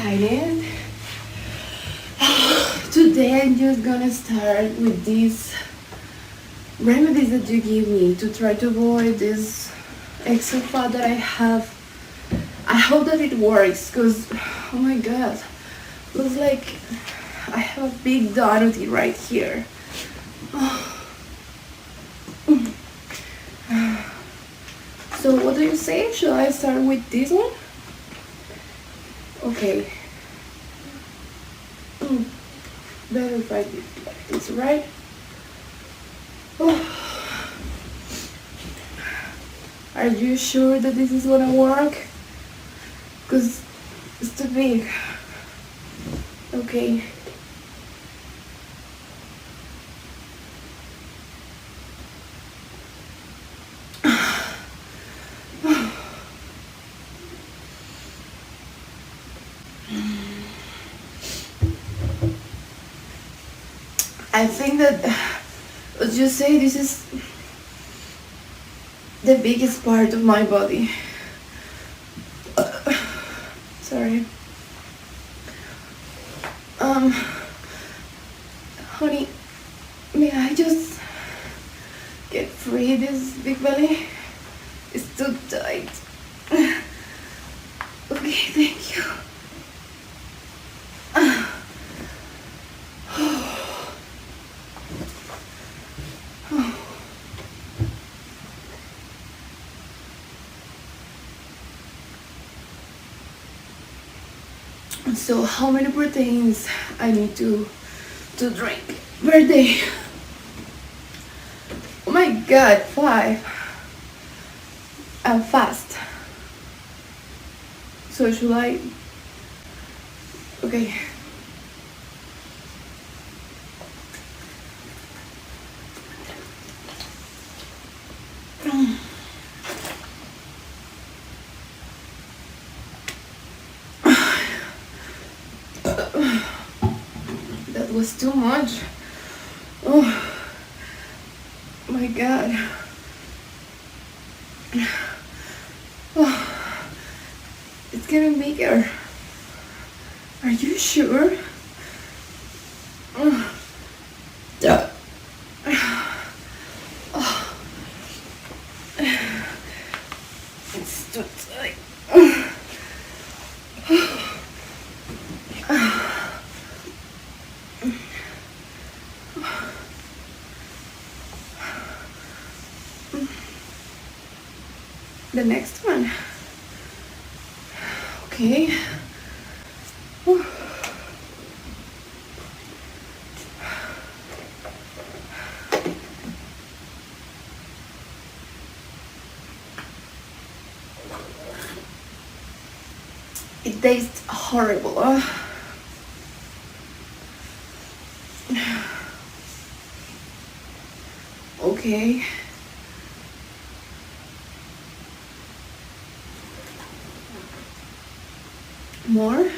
excited. Today I'm just gonna start with these remedies that you give me to try to avoid this extra fat that I have. I hope that it works, because oh my god, looks like I have a big donut right here. So what do you say? Should I start with this one? Okay. Better if I do like this, right? Are you sure that this is gonna work? Because it's too big. Okay. I think that, let's just say, this is the biggest part of my body. Sorry. Honey, may I just get free this big belly? It's too tight. Okay, thank you. So how many proteins I need to drink per day? Oh my god, 5. I'm fast. So should I? Okay. That was too much. Oh my god. Oh, it's getting bigger. Are you sure? Oh. It's too tight. The next one. Okay. It tastes horrible. Okay. More.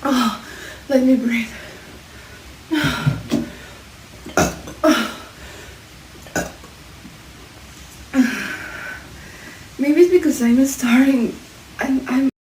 Oh, let me breathe. Maybe it's because I'm starting. I'm